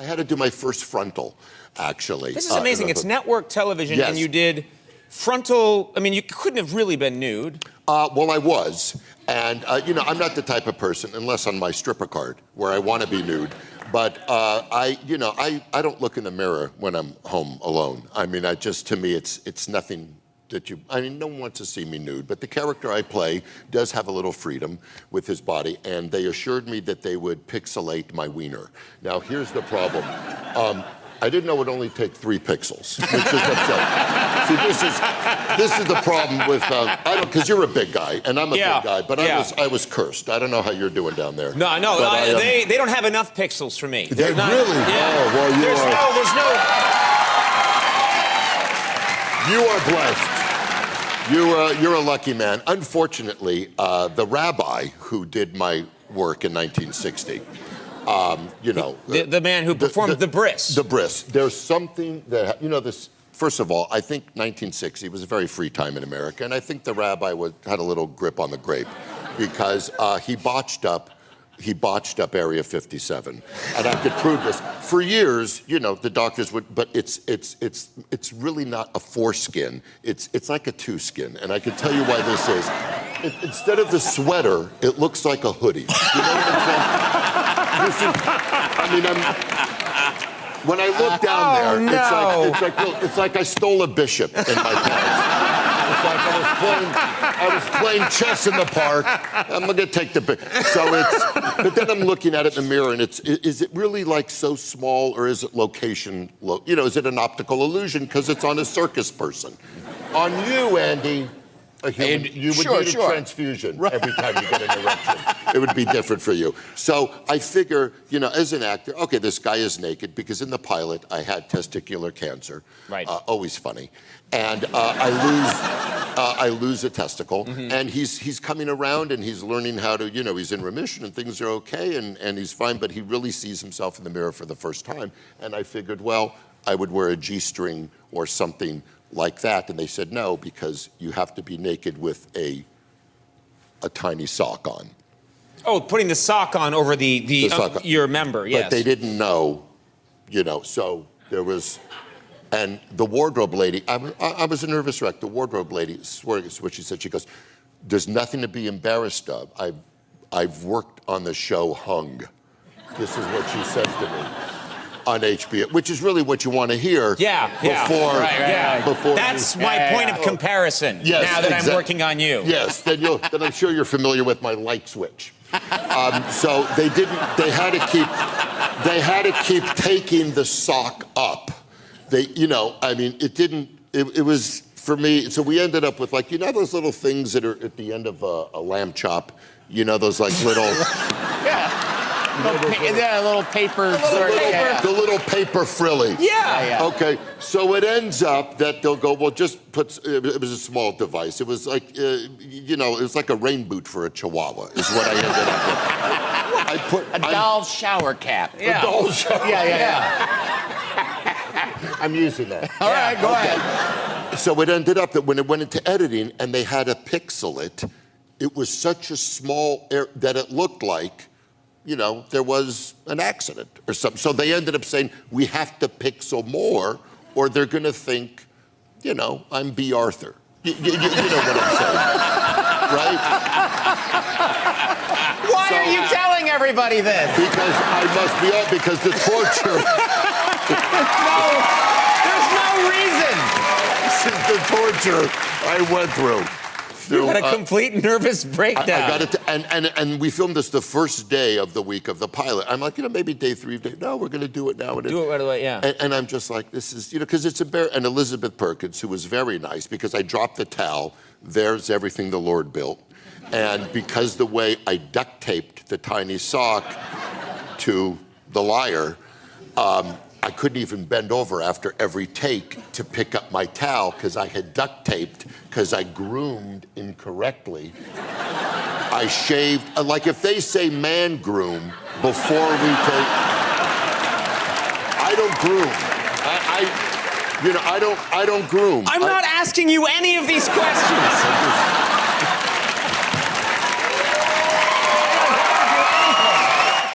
I had to do my first frontal, actually. This is amazing. It's network television, yes. and you did frontal. I mean, you couldn't have really been nude. Well, I was. And, I'm not the type of person, unless on my stripper card, where I want to be nude. But I don't look in the mirror when I'm home alone. I mean, to me, it's nothing no one wants to see me nude, but the character I play does have a little freedom with his body, and they assured me that they would pixelate my wiener. Now, here's the problem. I didn't know it would only take 3 pixels, which is upsetting. See, this is the problem with, because you're a big guy, and I'm a big guy, but I was cursed. I don't know how you're doing down there. No, they don't have enough pixels for me. They really? Yeah. Oh, well, there's no... You are blessed. You're a lucky man. Unfortunately, the rabbi who did my work in 1960, the man who performed the bris. The bris. There's something that, this, first of all, I think 1960 was a very free time in America, and I think the rabbi had a little grip on the grape because he botched up Area 57, and I could prove this. For years, the doctors would, but it's really not a foreskin. It's like a 2-skin, and I can tell you why this is. Instead of the sweater, it looks like a hoodie. You know what I'm saying? When I look down there, it's like I stole a bishop in my pants. It's like I was playing chess in the park. I'm gonna take the but then I'm looking at it in the mirror, and is it really like so small, or is it location? Is it an optical illusion because it's on a circus person? On you, Andy. You would need a transfusion every time you get an erection. It would be different for you. So I figure, as an actor, okay, this guy is naked because in the pilot I had testicular cancer. Right. Always funny. And I lose a testicle, and he's coming around and he's learning how to, he's in remission and things are okay and he's fine, but he really sees himself in the mirror for the first time. And I figured, well, I would wear a G-string or something like that, and they said no, because you have to be naked with a tiny sock on. Oh, putting the sock on over the sock on. Your member, yes. But they didn't know, so there was, and the wardrobe lady, I was a nervous wreck. The wardrobe lady, swear what she said, she goes, there's nothing to be embarrassed of. I've worked on the show Hung. This is what she said to me. On HBO, which is really what you want to hear. Before. That's my point of comparison. Yes, now that I'm working on you. Yes, then I'm sure you're familiar with my light switch. So they had to keep taking the sock up. It was for me. So we ended up with those little things that are at the end of a lamb chop. Those little. Little paper. The little paper frilly. Yeah. Okay, so it ends up that they'll go, well, just put, it was a small device. It was like, it was like a rain boot for a chihuahua, is what I ended up with. A doll's shower cap. A doll's shower cap. I'm using that. All right, go ahead. So it ended up that when it went into editing and they had to pixel it, it was such a small that it looked like, there was an accident or something. So they ended up saying, we have to pixel more or they're going to think, I'm B. Arthur. You know what I'm saying, right? Why are you telling everybody this? Because I must be up, because the torture. There's no reason. This is the torture I went through. You had a complete nervous breakdown. I got it, and we filmed this the first day of the week of the pilot. I'm like, maybe day 3. No, we're going to do it now. Do it right away, yeah. And I'm just like, this is, because it's embarrassing. And Elizabeth Perkins, who was very nice, because I dropped the towel, there's everything the Lord built. And because the way I duct taped the tiny sock to the lyre, I couldn't even bend over after every take to pick up my towel because I had duct taped, because I groomed incorrectly. I shaved, if they say man groom before we take, I don't groom. I don't groom. I'm not asking you any of these questions.